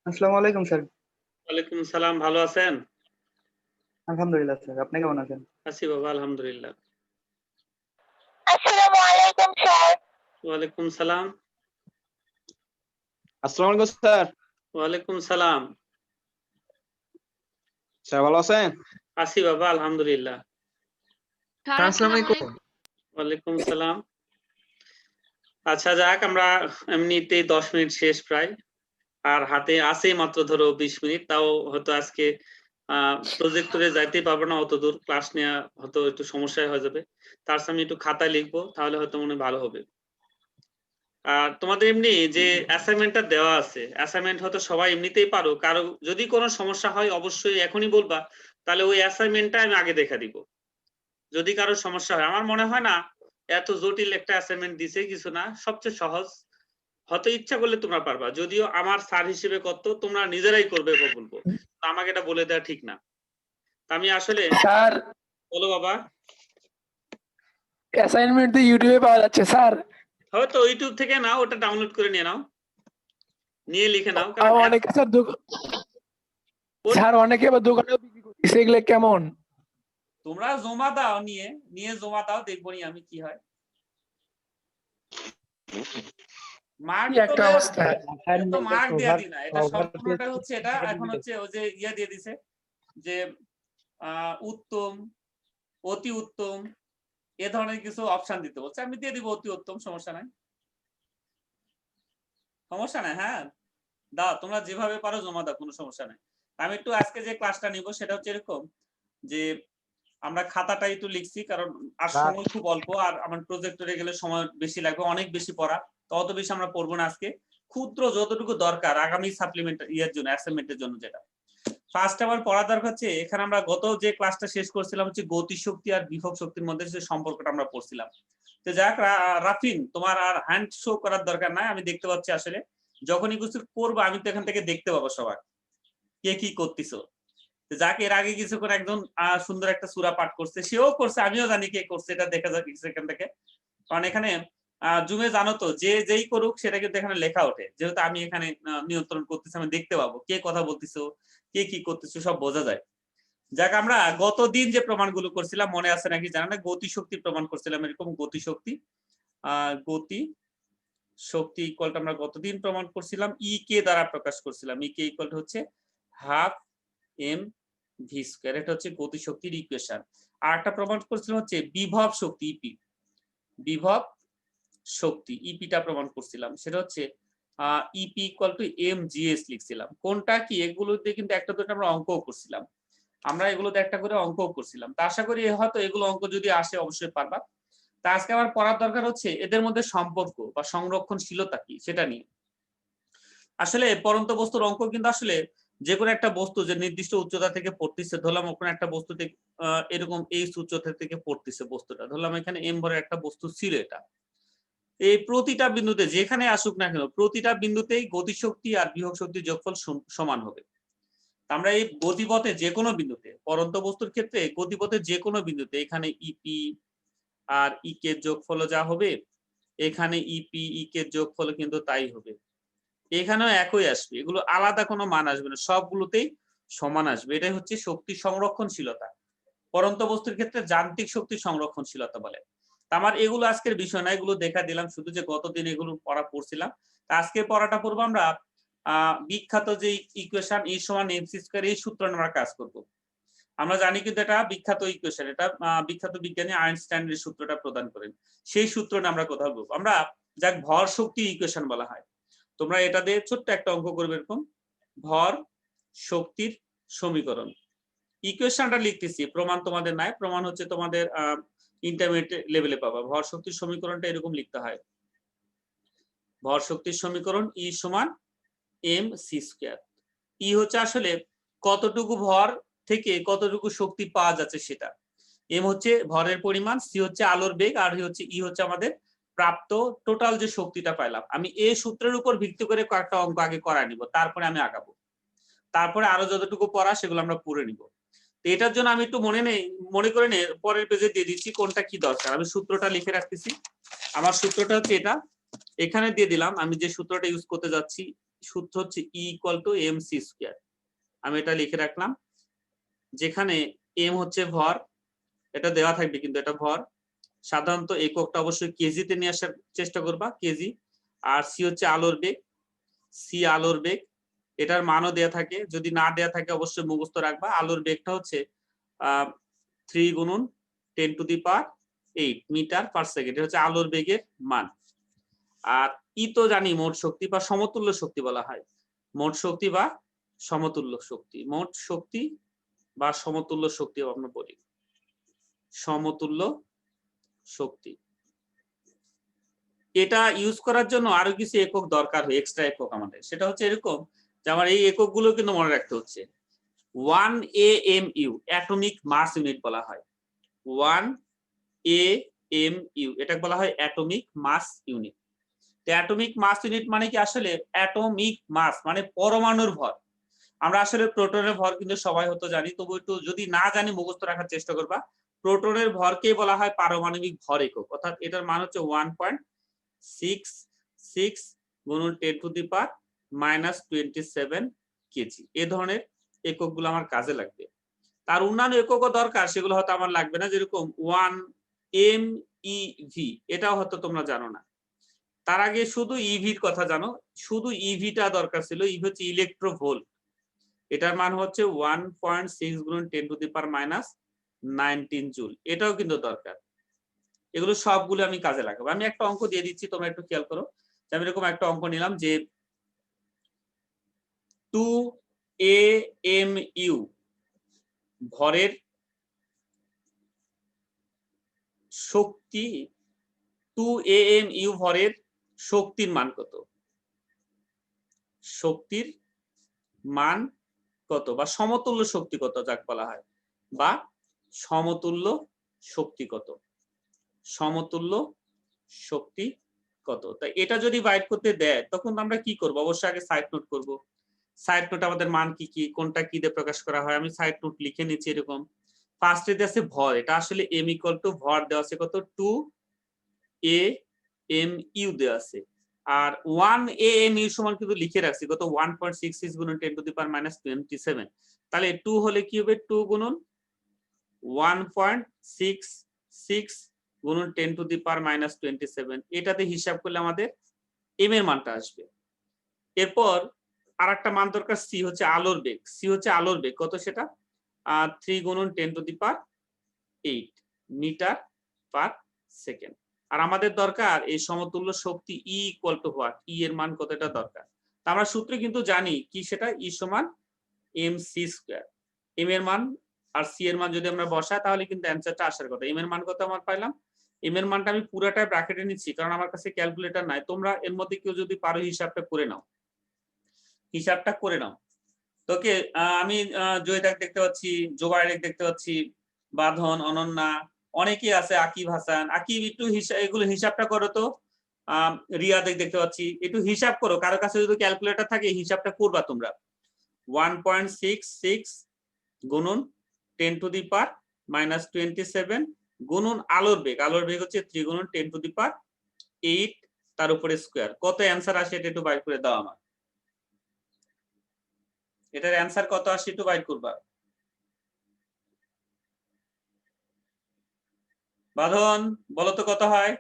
আসসালামু আলাইকুম স্যার। ওয়ালাইকুম সালাম। ভালো আছেন? আলহামদুলিল্লাহ স্যার, আপনি কেমন আছেন? আছি বাবা, আলহামদুলিল্লাহ। আসসালামু আলাইকুম স্যার। ওয়ালাইকুম সালাম। আসসালামু আলাইকুম স্যার। ওয়ালাইকুম সালাম। স্যার ভালো আছেন? আছি বাবা, আলহামদুলিল্লাহ। আসসালামু আলাইকুম। ওয়ালাইকুম সালাম। আচ্ছা যাক, আমরা এমনিতেই 10 মিনিট শেষ প্রায়, আর হাতে আছে মাত্র ধরো 20 মিনিট। তাও হয়তো আজকে প্রজেক্টরে যাইতেই পারবো না, অত দূর ক্লাস নেওয়া হয়তো একটু সমস্যা হয়ে যাবে। তার সাথে আমি একটু খাতায় লিখবো, তাহলে হয়তো মনে হয় ভালো হবে। আর তোমাদের এমনি যে অ্যাসাইনমেন্টটা দেওয়া আছে, অ্যাসাইনমেন্ট হয়তো সবাই এমনিতেই পারো, কারো যদি কোনো সমস্যা হয় অবশ্যই এখনই বলবা, তাহলে ওই অ্যাসাইনমেন্টটা আমি আগে দেখা দিব। যদি কারো সমস্যা হয়, আমার মনে হয় না এত জটিল একটা অ্যাসাইনমেন্ট দিছে, কিছু না, সবচেয়ে সহজ। হয়তো ইচ্ছা করলে তোমরা পারবা, যদিও আমার স্যার হিসেবে কত তোমরা নিজেরাই করবে বলবো, আমাকে এটা বলে দেওয়া ঠিক না। আমি আসলে স্যার, বলো বাবা। অ্যাসাইনমেন্ট তো ইউটিউবে পাওয়া যাচ্ছে স্যার। হয়তো ইউটিউব থেকে নাও, ওটা ডাউনলোড করে নিয়ে নাও, নিয়ে লিখে নাও। অনেকে স্যার স্যার অনেকে আবার দোকানে বিক্রি করতেছে, এগুলো কেমন? তোমরা জমা দাও, নিয়ে জমা দাও, দেখবো নি আমি কি হয়। মার্ক একটা অবস্থা। তো মার্ক দেয়া দি না, এটা সম্পূর্ণটা হচ্ছে, এটা এখন হচ্ছে ওই যে ইয়া দিয়ে দিছে যে উত্তম, অতি উত্তম, এ ধরনের কিছু অপশন দিতে বলছে, আমি দিয়ে দিব অতি উত্তম, সমস্যা নাই, সমস্যা নাই। হ্যাঁ দাও, তোমরা যেভাবে পারো জমা দাও, কোনো সমস্যা নাই। আমি একটু আজকে যে ক্লাসটা নিব সেটা হচ্ছে এরকম যে আমরা খাতাটা একটু লিখছি, কারণ আর সময় খুব অল্প, আর আমার প্রজেক্টরে গেলে সময় বেশি লাগবে, অনেক বেশি পড়া, তত বেশি আমরা পড়বো না আজকে। ক্ষুদ্র যতটুকু দরকার আগামী সাপ্লিমেন্ট ইয়ার জন্য, অ্যাসাইনমেন্টের জন্য, যেটা ফার্স্ট আবার পড়া দরকার হচ্ছে, এখানে আমরা গত যে ক্লাসটা শেষ করছিলাম হচ্ছে গতিশক্তি আর বিভব শক্তির মধ্যে যে সম্পর্কটা আমরা পড়ছিলাম। তো যাক রাফিন, তোমার আর হ্যান্ড শো করার দরকার নাই, আমি দেখতে পাচ্ছি আসলে যখনই কিছু করবো আমি তো এখান থেকে দেখতে পাবো সবাই কে কি করতেছো। যাক, এর আগে কিছুক্ষণ একজন সুন্দর একটা সূরা পাঠ করছে, সেও করছে, আমিও জানি কে করছে, এটা দেখা যাক এখান থেকে। কারণ এখানে জুমে জানো তো, যে যেই করুক সেটা কিন্তু এখানে লেখা ওঠে, যেহেতু আমি এখানে নিয়ন্ত্রণ করতেছি, আমি দেখতে পাবো কে কথা বলতেছো, কে কি করতেছো, সব বোঝা যায়। যাক, আমরা গতদিন যে প্রমাণগুলো করছিলাম মনে আছে নাকি জানা না, গতিশক্তি প্রমাণ করছিলাম, এরকম গতিশক্তি গতি শক্তি ইকুয়ালটা আমরা গতদিন প্রমাণ করছিলাম ই কে দ্বারা প্রকাশ করছিলাম, ই কে ইকুয়াল হচ্ছে হাফ এম ভি স্কয়ার, এটা হচ্ছে গতিশক্তির ইকুয়েশন। আর একটা প্রমাণ করছিলাম হচ্ছে বিভব শক্তি, ইপি, বিভব শক্তি ইপিটা প্রমাণ করছিলাম, সেটা হচ্ছে EP equal to M GS লিখছিলাম। কোনটা কি, এগুলোতে কিন্তু একটা দুটো আমরা অঙ্কও করছিলাম, আমরা এগুলোতে একটা করে অঙ্কও করছিলাম। তা আশা করি হয়তো এগুলো অঙ্ক যদি আসে অবশ্যই পারবা। তা আজকে আমার পড়ার দরকার হচ্ছে এদের মধ্যে সম্পর্ক বা সংরক্ষণশীলতা কি সেটা নিয়ে। আসলে পরন্ত বস্তুর অঙ্ক কিন্তু আসলে যে কোনো একটা বস্তু যে নির্দিষ্ট উচ্চতা থেকে পড়তেছে, ধরলাম ওখানে একটা বস্তু থেকে এরকম এই উচ্চতা থেকে পড়তেছে বস্তুটা, ধরলাম এখানে এম ভরের একটা বস্তু ছিল, এটা এই প্রতিটা বিন্দুতে যেখানে আসুক না কেন, প্রতিটা বিন্দুতেই গতিশক্তি আর বিভব শক্তির যোগফল সমান হবে। আমরা এই গতিপথে যে কোনো বিন্দুতে, পরন্ত বস্তুর ক্ষেত্রে গতিপথে যে কোনো বিন্দুতে, এখানে ইপি আর ই কে যোগফল যা হবে, এখানে ইপি ই কে যোগফল কিন্তু তাই হবে, এখানেও একই আসবে, এগুলো আলাদা কোনো মান আসবে না, সবগুলোতেই সমান আসবে। এটাই হচ্ছে শক্তি সংরক্ষণশীলতা, পরন্ত বস্তুর ক্ষেত্রে যান্ত্রিক শক্তি সংরক্ষণশীলতা বলে। আমার এগুলো আজকের বিষয় না, এগুলো দেখা দিলাম শুধু, যে গতদিন এগুলো পড়া পড়ছিলাম। আজকে পড়াটা পড়বো আমরা বিখ্যাত যে ইকুয়েশন ই সমান এমসি স্কয়ার, এই সূত্র আমরা কাজ করব। আমরা জানি কিন্তু এটা বিখ্যাত ইকুয়েশন, এটা বিখ্যাত বিজ্ঞানী আইনস্টাইন এর সূত্রটা প্রদান করেন, সেই সূত্র নিয়ে আমরা কথা বলবো। আমরা যাক ভর শক্তি ইকুয়েশন বলা হয়, তোমরা এটা দিয়ে ছোট্ট একটা অঙ্ক করবে এরকম, ভর শক্তির সমীকরণ। ইকুয়েশনটা লিখতেছি, প্রমাণ তোমাদের নাই, প্রমাণ হচ্ছে তোমাদের ইন্টারমিডিয়েট লেভেলে পাবা। ভর শক্তির সমীকরণটা এরকম লিখতে হয়, ভর শক্তির সমীকরণ ই সমান এম সি স্কয়ার। ই হচ্ছে আসলে কতটুকু ভর থেকে কতটুকু শক্তি পাওয়া যাচ্ছে সেটা, এম হচ্ছে ভরের পরিমাণ, সি হচ্ছে আলোর বেগ, আর হচ্ছে ই হচ্ছে আমাদের প্রাপ্ত টোটাল যে শক্তিটা পাইলাম। আমি এই সূত্রের উপর ভিত্তি করে কয়েকটা অঙ্ক আগে করায় নিব, তারপরে আমি আগাবো, তারপরে আরো যতটুকু পড়া সেগুলো আমরা পড়ে নিব। এটার জন্য আমি একটু মনে করে নে, পরের পেজে দিয়ে দিচ্ছি কোনটা কি দরকার, আমি সূত্রটা লিখে রাখতেছি। আমার সূত্রটা হচ্ছে এটা, এখানে দিয়ে দিলাম, আমি যে সূত্রটা ইউজ করতে যাচ্ছি সূত্র হচ্ছে E = mc²। আমি এটা লিখে রাখলাম, যেখানে m হচ্ছে ভর, এটা দেওয়া থাকবে কিন্তু এটা ভর। সাধারণত এককটা অবশ্যই কেজিতে নিয়ে আসার চেষ্টা করবা, কেজি। আর c হচ্ছে আলোর বেগ, c আলোর বেগ, এটার মানও দেয়া থাকে, যদি না দেয়া থাকে অবশ্যই মুখস্থ রাখবা। আলোর বেগটা হচ্ছে 3 × 10⁸ মিটার পার সেকেন্ড, এটা হচ্ছে আলোর বেগের মান। আর ই তো জানি মোট শক্তি বা সমতুল্য শক্তি বলা হয়, মোট শক্তি বা সমতুল্য শক্তি, মোট শক্তি বা সমতুল্য শক্তি আমরা বলি, সমতুল্য শক্তি। এটা ইউজ করার জন্য আরো কিছু একক দরকার হয়, এক্সট্রা একক আমাদের, সেটা হচ্ছে এরকম যে আমার এই এককগুলো কিন্তু মনে রাখতে হচ্ছে। 1 AMU অ্যাটমিক মাস ইউনিট বলা হয়, 1 AMU এটা বলা হয় অ্যাটমিক মাস ইউনিট। তো অ্যাটমিক মাস ইউনিট মানে কি, আসলে অ্যাটমিক মাস মানে পরমাণুর ভর। আমরা আসলে প্রোটনের ভর কিন্তু সবাই হয়তো জানি, তবু একটু যদি না জানি মুখস্থ রাখার চেষ্টা করবা। প্রোটনের ভরকে বলা হয় পারমাণবিক ভর একক, অর্থাৎ এটার মান হচ্ছে 1.66 × 10⁻⁻27 কেজি। এ ধরনের এককগুলো আমার কাজে লাগবে। তার অন্যান্য এককও দরকার, সেগুলো হয়তো আমার লাগবে না, যেরকম 1 MeV, এটাও হয়তো তোমরা জানো না। তার আগে শুধু ইভির কথা জানো, শুধু ইভিটা দরকার ছিল। ইভি হচ্ছে ইলেকট্রোভোল্ট, এটার মান হচ্ছে 1.6 × 10⁻⁻19 জুল, এটাও কিন্তু দরকার। এগুলো সবগুলো আমি কাজে লাগাবো। আমি একটা অঙ্ক দিয়ে দিচ্ছি, তোমরা একটু খেয়াল করো। আমি এরকম একটা অঙ্ক নিলাম যে 2 AMU ভরের শক্তি, 2 AMU ভরের শক্তির মান কত, শক্তির মান কত বা সমতুল্য শক্তি কত যাক বলা হয়, বা সমতুল্য শক্তি কত, সমতুল্য শক্তি কত। তাই এটা যদি বাইর করতে দেয় তখন আমরা কি করব, অবশ্যই আগে সাইড নোট করব। সাইড নোট আমাদের মান কি কি, কোনটা কি দিয়ে প্রকাশ করা হয়, আমি সাইড নোট লিখে নিচ্ছি। এরকম ফার্স্টে আছে ভর, এটা আসলে m = ভর দেওয়া আছে কত, 2 AMU দেওয়া আছে। আর 1 AMU সমান কিন্তু লিখে রাখছি কত, 1.66 × 10⁻⁻27। তাহলে 2 হলে কি হবে, 2 × 1.66 × 10⁻⁻27, এটাতে হিসাব করলে আমাদের m এর মানটা আসবে। এরপর আরেকটা মান দরকার, c হচ্ছে আলোর বেগ। c হচ্ছে আলোর বেগ কত, সেটা 3 × 10⁸ মিটার পার সেকেন্ড। আর আমাদের দরকার এই সমতুল্য শক্তি E = হোয়াট, E এর মান কত, এটা দরকার। আমরা সূত্রে কিন্তু জানি কি, সেটা E = mc²। m এর মান আর c এর মান যদি আমরা বসাই তাহলে কিন্তু অ্যানসারটা আসার কথা। m এর মান কত আমার পাইলাম, m এর মানটা আমি পুরাটা ব্র্যাকেটে নিচ্ছি কারণ আমার কাছে ক্যালকুলেটর নাই। তোমরা এর মধ্যে কেউ যদি পারো হিসাবটা করে নাও, হিসাবটা করে নাও। তোকে আমি জয়িতাকে দেখতে পাচ্ছি, জোবাইরকে দেখতে পাচ্ছি, বাঁধন, অনন্যা, অনেকেই আছে, আকিব হাসান। আকিব একটু এগুলো হিসাবটা করো তো। রিয়াদেক দেখতে পাচ্ছি, একটু হিসাব করো। কারো কাছে যদি ক্যালকুলেটর থাকে হিসাবটা করবা তোমরা। 1.66 গুণন 10⁻⁻27 গুণন আলোর বেগ, আলোর বেগ হচ্ছে 3 × 10⁸, তার উপরে স্কয়ার, কত অ্যান্সার আসে এটা একটু বাইর করে দাও আমার। এটার অ্যান্সার কত আসে একটু বাইর করবা। বাঁধন বলো তো কত হয়।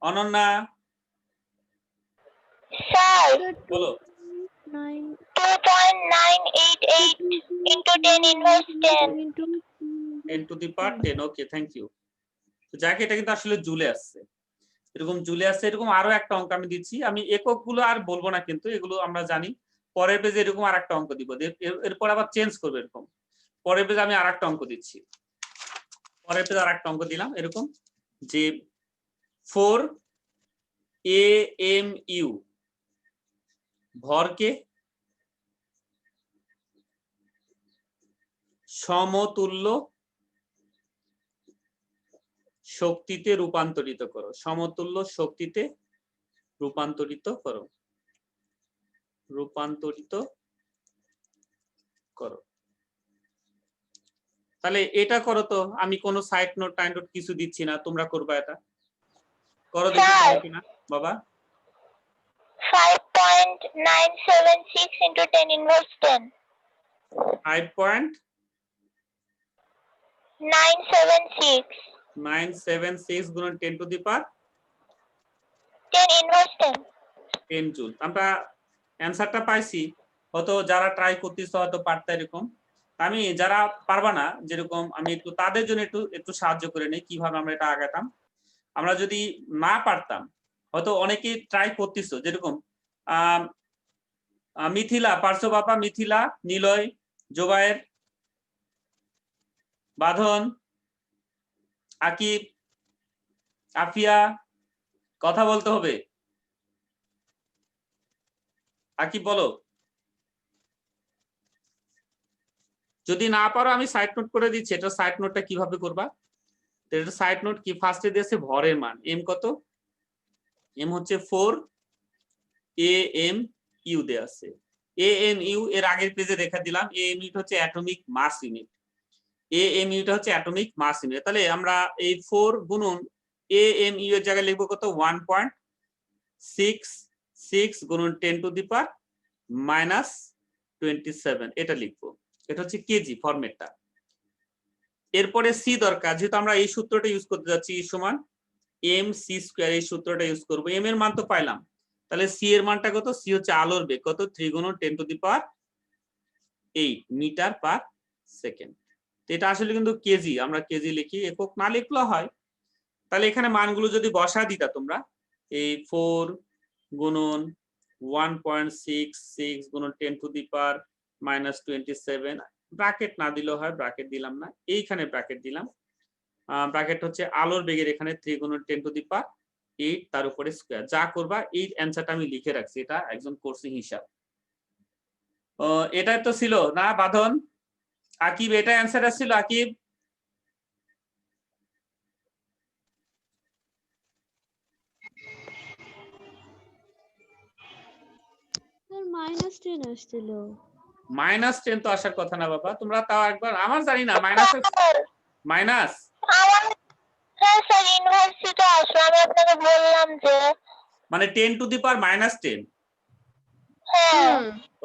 অনন্যা স্যার বলো। 2.988 into 10⁻10 10⁻10। Okay, thank you. তো যাকে এটা কিন্তু আসলে জুলে আসছে, এরকম জুলে আসছে। এরকম আরো একটা অঙ্ক আমি দিচ্ছি, আমি এককগুলো আর বলবো না কিন্তু এগুলো আমরা জানি। পরের পেজে এরকম আরেকটা অঙ্ক দিব, এরপর আবার চেঞ্জ করবে। এরকম পরের পেজে আমি আরেকটা অঙ্ক দিচ্ছি, পরের পেজে আরেকটা অঙ্ক দিলাম এরকম যে 4 AMU ভরকে সমতুল্য শক্তিতে রূপান্তরিত করো, সমতুল্য শক্তিতে রূপান্তরিত করো, রূপান্তরিত করো। তাহলে এটা করো তো, আমি কোনো সাইড নোট টাইম নোট কিছু দিচ্ছি না, তোমরা করবা এটা। করো দেখি স্যার। পারো কিনা বাবা। 5.976 into 10 inverse 10. 976. 5.976 গুণন 10 to the power 10 inverse 10. 10 joule. আমরা অ্যানসারটা পাইছি, হয়তো যারা ট্রাই করতেছে হয়তো পারতে এরকম। আমি যারা পারবা না যেরকম আমি একটু তাদের জন্য একটু সাহায্য করে নেই কিভাবে আমরা এটা আগাতাম। আমরা যদি না পারতাম হয়তো অনেকেই ট্রাই করতেছো, যেরকম মিথিলা পারছো বাবা, মিথিলা, নিলয়, জোবায়ের, বাঁধন, আকিব, আফিয়া, কথা বলতে হবে। আকিব বলো, যদি না পারো আমি সাইড নোট করে দিচ্ছি। এটা সাইড নোটটা কিভাবে করবা, এটা সাইড নোট কি ফার্স্টে দিয়েছে ভরের মান এম কত, এম হচ্ছে 4, এ এম ইউ দেয়া আছে। এ এম ইউ এর আগের পেজে দেখা দিলাম, এ এম ইউটা হচ্ছে atomic mass unit, A M ইউটা হচ্ছে অ্যাটমিক মাস ইউনিট। তাহলে আমরা এই 4 গুণন এ এম ইউ এর জায়গায় লিখবো কত 1.66 গুণন 10 টু দি পাওয়ার -27 এটা লিখবো। এটা হচ্ছে কেজি ফরম্যাটটা। এরপরে সি দরকার, যেহেতু আমরা এই সূত্রটা ইউজ করতে যাচ্ছি E সমান এম সি স্কয়ার, এই সূত্রটা ইউজ করবো। এম এর মান তো পাইলাম, তাহলে সি এর মানটা কত, সি হচ্ছে আলোর বেগ কত 3 গুণন 10 to the power 8 metre per second. এটা আসলে কিন্তু কেজি, আমরা কেজি লিখি, একক না লিখলেও হয়। তাহলে এখানে মানগুলো যদি বসা দিতা তোমরা, এই 4 গুণন 1.66 গুণন 10 টু দি পাওয়ার -27, ব্র্যাকেট না দিলেও হয়, ব্র্যাকেট দিলাম না, এইখানে ব্র্যাকেট দিলাম। ব্র্যাকেট হচ্ছে আলোর বেগের এখানে 3 গুণন 10 টু দি পাওয়ার 8 তার উপরে স্কয়ার। যা করবা এই অ্যানসারটা আমি লিখে রাখছি, এটা একজন কোর্সিং হিসাব। এটা তো ছিল না বাঁধন, আকিব এটা অ্যানসারটা ছিল আকিব। -10 আসছিল। -10 তো আসার কথা না বাবা, তোমরা তাও একবার, আমার জানি না মাইনাস মাইনাস। আমার হ্যাঁ স্যার ইউনিভার্সিটি আসলে আমি আপনাকে বললাম যে মানে 10 টু দি পাওয়ার -10। হ্যাঁ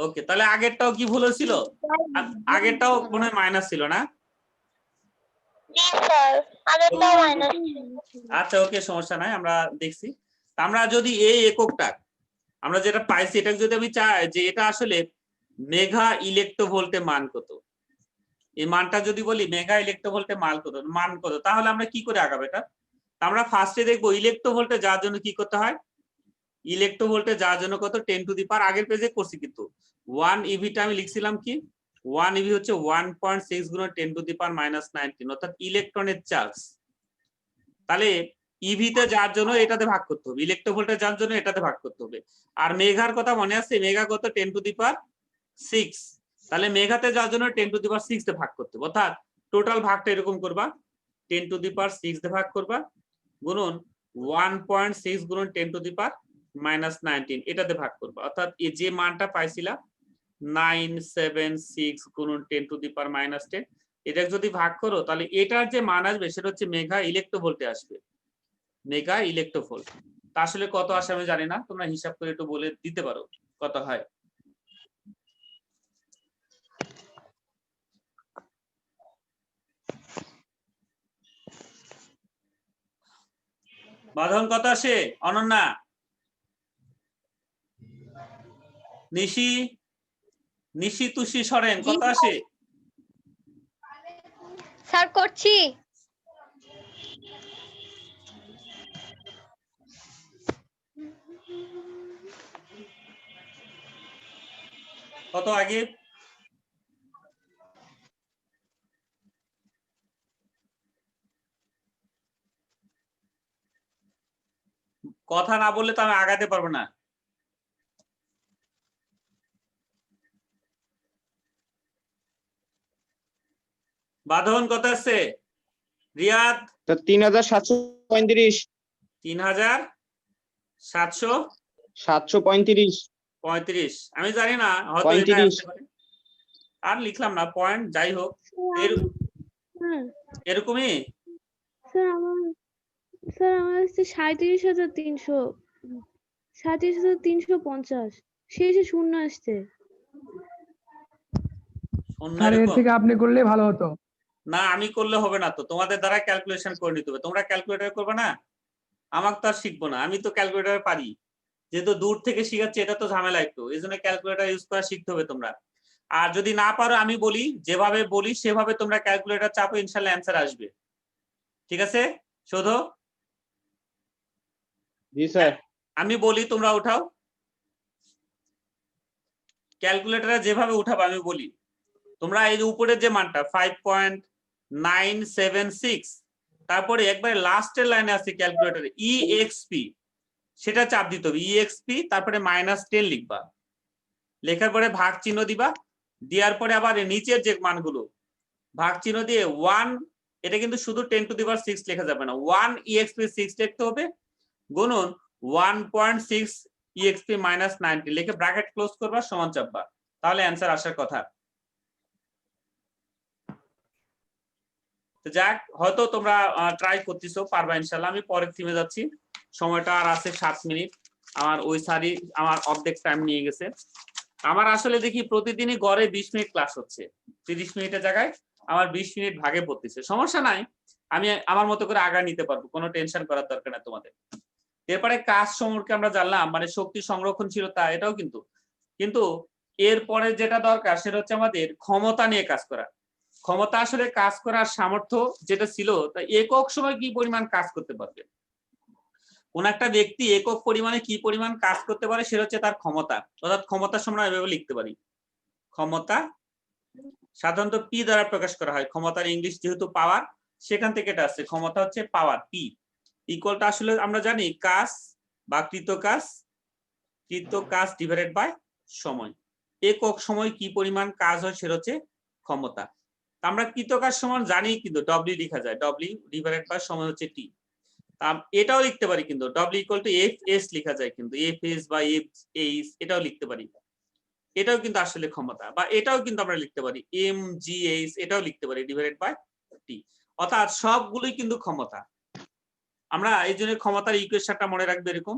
ওকে, তাহলে আগেরটাও কি ভুল ছিল, আগেরটাও মনে হয় মাইনাস ছিল না। জি স্যার আগেরটাও মাইনাস আচ্ছা ওকে, সমস্যা নাই, আমরা দেখছি। আমরা যদি এই এককটা আমরা যেটা পাইছি এটা যদি আমি চাই যে এটা আসলে মেগা ইলেক্ট্রোভোল্টে মান কত, এই মানটা যদি বলি মেগা ইলেক্ট্রোভোল্টে মান কত, তাহলে আমরা কি করে আগাবো এটা। আমরা ফার্স্টে দেখবো ইলেক্ট্রোভোল্টে যাওয়ার জন্য কি করতে হয়, ইলেক্ট্রোভোল্টে যাওয়ার জন্য কত 10 টু দি পাওয়ার, আগের পেজে করছি কিন্তু 1 ইভিটা আমি লিখছিলাম কি 1 ইভি হচ্ছে 1.6 গুণন 10 টু দি পাওয়ার -19, অর্থাৎ ইলেকট্রনের চার্জ। তাহলে ইভিতে যাওয়ার জন্য এটাতে ভাগ করতে হবে, ইলেক্ট্রোভোল্টে যাওয়ার জন্য এটাতে ভাগ করতে হবে। আর মেগার কথা মনে আছে, মেগা কত 10 টু দি পাওয়ার 6, তাহলে মেগাতে যাওয়ার জন্য 10 টু দি পাওয়ার 6 তে ভাগ করতে হবে। অর্থাৎ টোটাল ভাগটা এরকম করবা 10 টু দি পাওয়ার 6 তে ভাগ করবা গুণন 1.6 গুণন 10 টু দি পাওয়ার -19 এটাতে ভাগ করবা। অর্থাৎ এই যে মানটা পাইছিলা 976 গুণন 10 টু দি পাওয়ার -10, এটা যদি ভাগ করো তাহলে এটার যে মান আসবে সেটা হচ্ছে মেগা ইলেক্ট্রোভোল্টে আসবে, মেগা ইলেক্ট্রোভোল্ট। তা আসলে কত আসে আমি জানি না, তোমরা হিসাব করে একটু বলে দিতে পারো কত হয়। বাঁধন কত আসে, অনন্যা, নিশি, নিশি তুষি সরেন কত আসে। স্যার করছি। কত আগে, কথা না বললে তো আমি আগাতে পারবো না। বাঁধন কত আছে, রিয়াদ 3735 3735, আমি জানি না হয়তো এটা আসতে পারে, আর লিখলাম না পয়েন্ট, যাই হোক এরকমই। স্যার আমার হচ্ছে 37,300 37,350 শেষে শূন্য আসছে। শূন্য স্যার এর এরকম? থেকে আপনি করলে ভালো হতো। না, আমি করলে হবে না তো, তোমাদের দ্বারা ক্যালকুলেশন করে নিতে হবে। তোমরা ক্যালকুলেটর করবে না, আমাকে তো আর শিখবো না, আমি তো ক্যালকুলেটর পারি, যেহেতু দূর থেকে শিখাচ্ছি, এটা তো ঝামেলা একটু, এই জন্য ক্যালকুলেটর ইউজ করা শিখতে হবে তোমরা। আর যদি না পারো, আমি বলি যেভাবে বলি সেভাবে তোমরা ক্যালকুলেটর চাপো, ইনশাল্লাহ অ্যান্সার আসবে। ঠিক আছে শোধো? জি স্যার। আমি বলি তোমরা উঠাও, ক্যালকুলেটরে যেভাবে উঠাবো আমি বলি। তোমরা এই যে উপরের যে মানটা 5.976, তারপরে একবারে লাস্টের লাইনে আছে ক্যালকুলেটরে ইএক্সপি, সেটা চাপ দিতে হবে, ইএক্সপি, তারপরে -10 লিখবা, লেখার পরে ভাগ চিহ্ন দিবা, দেওয়ার পরে আবার নিচের যে মানগুলো ভাগ চিহ্ন দিয়ে 1, এটা কিন্তু শুধু 10⁶ লেখা যাবে না, 1 EXP 6 লিখতে হবে, গুণন 1.6 EXP -90 লিখে ব্র্যাকেট ক্লোজ করবা, সমান চাপবা, তাহলে অ্যান্সার আসার কথা। তো যাক, হয়তো তোমরা ট্রাই করতেছো, পারবা ইনশাল্লাহ। আমি পরের থিমে যাচ্ছি, সময়টা আর আছে 7 মিনিট, আমার ওই সারি আমার অর্ধেক টাইম নিয়ে গেছে। আমার আসলে দেখি প্রতিদিনই গড়ে 20 মিনিট ক্লাস হচ্ছে, 30 মিনিটের জায়গায় আমার 20 মিনিট ভাগে পড়তেছে, সমস্যা নাই, আমি আমার মতো করে আগা নিতে পারবো, কোনো টেনশন করার দরকার নাই তোমাদের। এরপরে কাজ সম্পর্কে আমরা জানলাম, মানে শক্তি সংরক্ষণশীলতা, এটাও কিন্তু কিন্তু এরপরে যেটা দরকার সেটা হচ্ছে আমাদের ক্ষমতা নিয়ে কাজ করা। ক্ষমতা আসলে কাজ করার সামর্থ্য যেটা ছিল, তা একক সময় কি পরিমাণ কাজ করতে পারবে, কোন একটা ব্যক্তি একক পরিমাণে কি পরিমাণ কাজ করতে পারে, সেটা হচ্ছে তার ক্ষমতা। অর্থাৎ ক্ষমতার সময় এভাবে লিখতে পারি, ক্ষমতা সাধারণত পি দ্বারা প্রকাশ করা হয়, ক্ষমতার ইংলিশ যেহেতু পাওয়ার, সেখান থেকে এটা আসছে, ক্ষমতা হচ্ছে পাওয়ার, পি ইকুয়ালটা আসলে আমরা জানি কাজ বা কৃত কাজ ডিভাইডেড বাই সময়। একক সময় কি পরিমাণ কাজ হয় সেটা হচ্ছে ক্ষমতা। আমরা কৃত কাজ সমান জানি, কিন্তু ডব্লিউ লেখা যায়, ডব্লিউ ডিভাইডেড বাই সময় হচ্ছে টি। এটাও লিখতে পারি, কিন্তু W equal to F S লেখা যায়, কিন্তু এফ এস বা এফ এইচ এটাও লিখতে পারি, এটাও কিন্তু আসলে ক্ষমতা। বা এটাও কিন্তু আমরা লিখতে পারি এম জি এইচ, এটাও লিখতে পারি ডিভাইডেড বাই টি। অর্থাৎ সবগুলোই কিন্তু ক্ষমতা। আমরা এই জন্য ক্ষমতার ইকুয়েশনটা মনে রাখবো এরকম,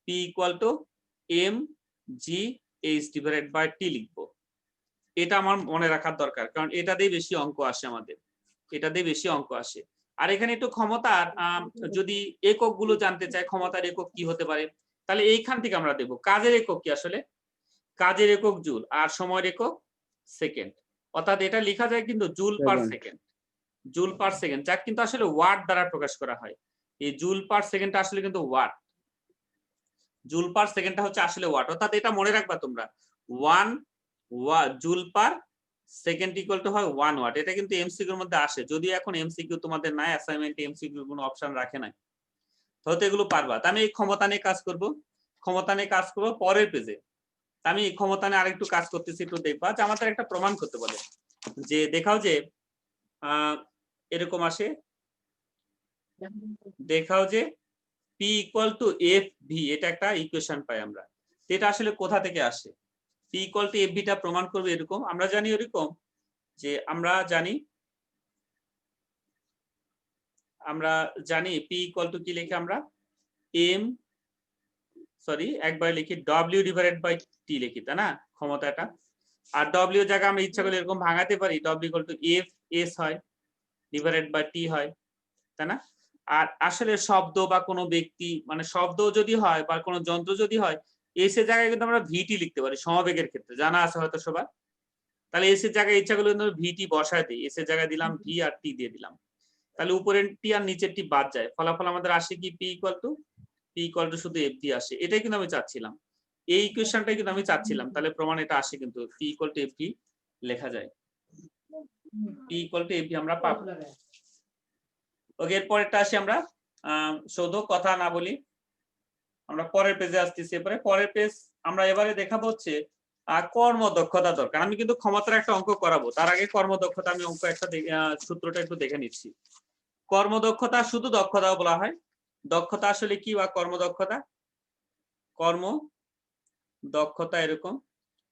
P equal to M G H divided by T লিখবো। এটা আমার মনে রাখার দরকার, কারণ এটা দিয়ে বেশি অঙ্ক আসে আমাদের, এটা দিয়ে বেশি অঙ্ক আসে। আর এখানে একটু ক্ষমতার যদি একক গুলো জানতে চাই, ক্ষমতার একক কি হতে পারে, তাহলে এইখান থেকে আমরা দেবো কাজের একক কি, আসলে কাজের একক জুল, আর সময়ের একক সেকেন্ড। অর্থাৎ এটা লেখা যায় কিন্তু joule per second, joule per second, যা কিন্তু আসলে ওয়াট দ্বারা প্রকাশ করা হয়। এই জুল পার সেকেন্ডটা আসলে কিন্তু ওয়াট, জুল পার সেকেন্ডটা হচ্ছে আসলে ওয়াট। অর্থাৎ এটা মনে রাখবা তোমরা, 1 joule per second equal to হয় 1 ওয়াট। এটা কিন্তু এমসিকিউর মধ্যে আসে, যদিও এখন এমসিকিউ তোমাদের নাই, অ্যাসাইনমেন্টে এমসিকিউ কোনো অপশন রাখে নাই, হয়তো এগুলো পারবা। আমি এই ক্ষমতা নিয়ে কাজ করব, ক্ষমতা নিয়ে কাজ করব পরের পেজে। আমি ক্ষমতা নিয়ে আরেকটু কাজ করতেছি, একটু দেখবা যে আমাদের একটা প্রমাণ করতে বলে, যে দেখাও যে এরকম আসে, দেখাও যে P equal two F V, এটা একটা ইকুয়েশন পাই আমরা, এটা আসলে কোথা থেকে আসে। পি ইকুয়াল টু এফ ভিটা প্রমাণ করবে এরকম, আমরা জানি এরকম যে আমরা জানি পি ইকুয়াল টু কি লিখে আমরা একবার লিখি ডব্লিউ ডিভাইডেড বাই টি লিখি, তাই না ক্ষমতাটা। আর ডব্লিউ জায়গা আমরা ইচ্ছা করলে এরকম ভাঙাতে পারি, W equal to F S হয় ডিভাইডেড বাই টি হয়, তাই না। আর আসলে শব্দ বা কোনো ব্যক্তি, মানে শব্দ যদি হয় বা কোনো যন্ত্র যদি হয়, এস এর জায়গায় কিন্তু আমরা ভিটি লিখতে পারি, সমবেগের ক্ষেত্রে জানা আছে হয়তো সবার। তাহলে এস এর জায়গায় ইচ্ছা করলে ভিটি বসায় দিই, এস এর জায়গায় দিলাম ভি আর টি দিয়ে দিলাম, তাহলে উপরের টি আর নিচের টি বাদ যায়, ফলাফল আমাদের আসে কি পি ইকুয়াল টু শুধু এফ ডি আসে। এটাই কিন্তু আমি চাচ্ছিলাম, এই ইকুয়েশনটাই কিন্তু আমি চাচ্ছিলাম, তাহলে প্রমাণ এটা আসে, কিন্তু P equal two F D লেখা যায়, P equal two F D আমরা পাবো। ওকে, এর পরেরটা আসি আমরা, শুধু কথা না বলি, আমরা পরের পেজে আসতেছি। এবারে পরের পেজ আমরা এবারে দেখাবো হচ্ছে কর্মদক্ষতা দরকার। আমি কিন্তু ক্ষমতার একটা অঙ্ক করাবো, তার আগে কর্মদক্ষতা আমি অঙ্ক একটা সূত্রটা একটু দেখে নিচ্ছি। কর্মদক্ষতা শুধু দক্ষতাও বলা হয়, দক্ষতা আসলে কি বা কর্মদক্ষতা, কর্মদক্ষতা এরকম,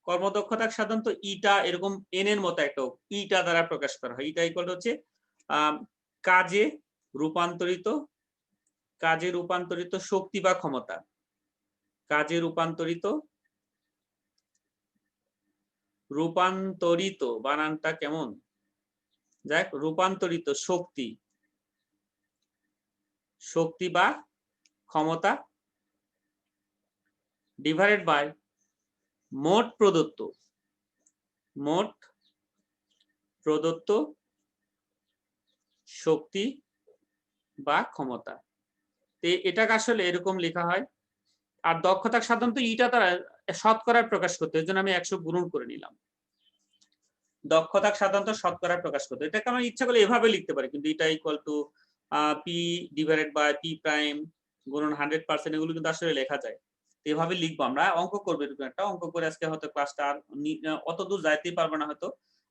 কর্মদক্ষতা সাধারণত ইটা এরকম এন এর মতো একটা ইটা দ্বারা প্রকাশ করা হয়। ইটা ইকুয়াল হচ্ছে কাজে রূপান্তরিত কাজে রূপান্তরিত শক্তি বা ক্ষমতা। কাজে রূপান্তরিত বানানটা কেমন, যাক রূপান্তরিত শক্তি বা ক্ষমতা ডিভাইডেড বাই মোট প্রদত্ত শক্তি বা ক্ষমতা। এটাকে আসলে এরকম লেখা হয়। আর দক্ষতা সাধারণত ইটা দ্বারা শতকরায় প্রকাশ করতে, এর জন্য আমি 100 গুণন করে নিলাম। দক্ষতা সাধারণত শতকরায় প্রকাশ করতে, এটাকে আমরা ইচ্ছা করলে এভাবে লিখতে পারি, কিন্তু এটা equal to P divided by P prime গুণন 100%, এগুলো কিন্তু আসলে লেখা যায়। এভাবে লিখবো আমরা, অঙ্ক করবো, এরকম একটা অঙ্ক করে আজকে হয়তো ক্লাসটা আর অত দূর যাইতেই পারবো না হয়তো,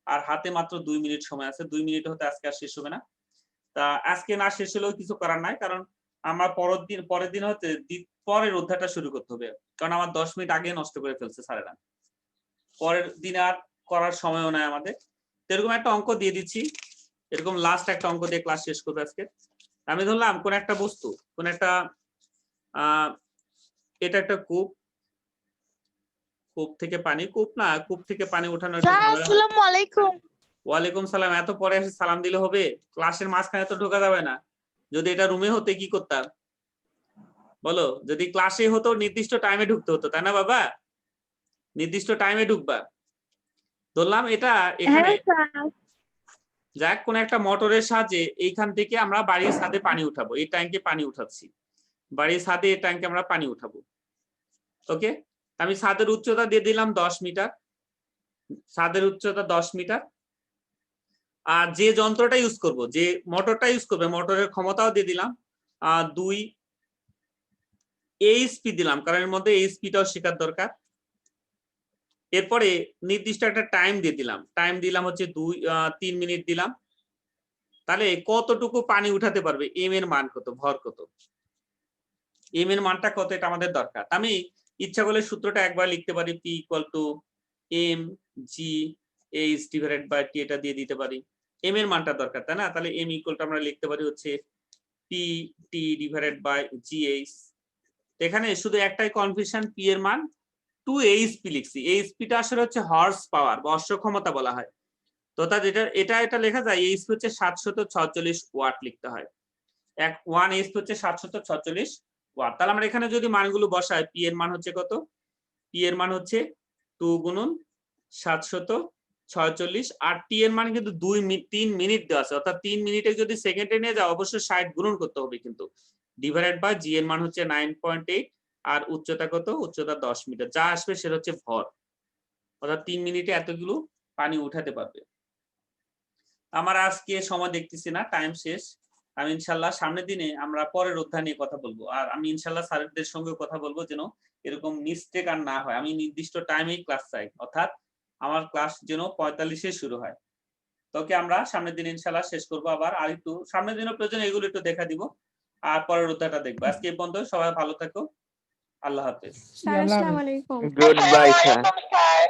আর হাতে মাত্র 2 মিনিট সময় আছে, 2 মিনিট হতে আজকে আর শেষ হবে না। তা আজকে না শেষ হলেও কিছু করার নাই, কারণ আমার পরের দিন হতে পরের অধ্যায়টা শুরু করতে হবে, কারণ আমার 10 মিনিট আগে নষ্ট করে ফেলছে স্যারেরা, পরের দিন আর করার সময়ও নাই আমাদের। এরকম একটা অঙ্ক দিয়ে দিচ্ছি, এরকম লাস্ট একটা অঙ্ক দিয়ে ক্লাস শেষ করবো আজকে। আমি ধরলাম কোন একটা বস্তু, কোন একটা এটা একটা কূপ থেকে পানি, কূপ থেকে পানি ওঠানোর একটা ঝামেলা। আসসালামু আলাইকুম। ওয়ালাইকুম সালাম। এত পরে এসে সালাম দিলে হবে? ক্লাসের মাঝখানে তো ঢোকা যাবে না। যদি এটা রুমে হতে কি করতাম বলো? যদি ক্লাসে হতো নির্দিষ্ট টাইমে ঢুকতে হতো, তাই না বাবা? নির্দিষ্ট টাইমে ঢুকবা। ধরলাম এটা এখানে, যাক কোন একটা মোটরের সাহায্যে এইখান থেকে আমরা বাড়ির ছাদে পানি উঠাবো, এই ট্যাঙ্কে পানি উঠাচ্ছি, বাড়ির ছাদে এই ট্যাঙ্কে আমরা পানি উঠাবো। ওকে, আমি ছাদের উচ্চতা দিয়ে দিলাম 10 মিটার, ছাদের উচ্চতা 10 মিটার। আর যে যন্ত্রটা ইউজ করব, যে মোটরটা ইউজ করবে, মোটরের ক্ষমতাও দিয়ে দিলাম 2 এইচপি দিলাম, কারণ এর মধ্যে এইচপিটাও শেখার দরকার। এরপরে নির্দিষ্ট একটা টাইম দিয়ে দিলাম, টাইম দিলাম হচ্ছে 3 মিনিট দিলাম। তাহলে কতটুকু পানি উঠাতে পারবে, এম এর মান কত, ভর কত, এম এর মানটা কত, এটা আমাদের দরকার। আমি ইচ্ছা করলে সূত্রটা একবার লিখতে পারি, P equal to M G H divided by T, এটা দিয়ে দিতে পারি। এম এর মানটা দরকার, তাই না? তাহলে এম ইকুয়াল টু আমরা লিখতে পারি হচ্ছে P T divided by G H. এখানে শুধু একটাই কনফিউশন, পি এর মান 2 এইচপি লিখছি। এইচপিটা আসলে হচ্ছে হর্স পাওয়ার বা অশ্ব ক্ষমতা বলা হয়। তো তার এটা লেখা যায়, এইচপি হচ্ছে 746 ওয়াট লিখতে হয়। 1 এইচপি হচ্ছে 746 ওয়াট। তাহলে আমরা এখানে যদি মানগুলো বসাই, পি এর মান হচ্ছে কত? পি এর মান হচ্ছে 2 গুণন 746, আর টি এর মান কিন্তু 3 মিনিট দেওয়া আছে, অর্থাৎ 3 মিনিটে যদি সেকেন্ডে নিয়ে যাও অবশ্যই 60 গুণন করতে হবে, কিন্তু ডিভাইডেড বাই জি এর মান হচ্ছে 9.8, আর উচ্চতা কত? উচ্চতা 10 মিটার। যা আসবে সেটা হচ্ছে ভর, অর্থাৎ 3 মিনিটে এতগুলো পানি উঠাতে পারবে। আমার আজকে সময় দেখতেছি না, টাইম শেষ। আমি ইনশাল্লাহ সামনের দিনে আমরা পরের অধ্যায় নিয়ে কথা বলবো, আর আমি ইনশাল্লাহ স্যারদের সঙ্গে কথা বলবো যেন এরকম মিস্টেক আর না হয়। আমি নির্দিষ্ট টাইমেই ক্লাস চাই, অর্থাৎ আমার ক্লাস যেন 45-এ শুরু হয়। তোকে আমরা সামনের দিন ইনশাল্লাহ শেষ করবো আবার, আর একটু সামনের দিনের প্রয়োজন এগুলো একটু দেখা দিব, আর পরের অধ্যায়টা দেখবো। আজকে এই পর্যন্ত, সবাই ভালো থাকো, আল্লাহ হাফেজ। স্যার আসসালামু আলাইকুম। Good bye sir. আসসালামু আলাইকুম স্যার।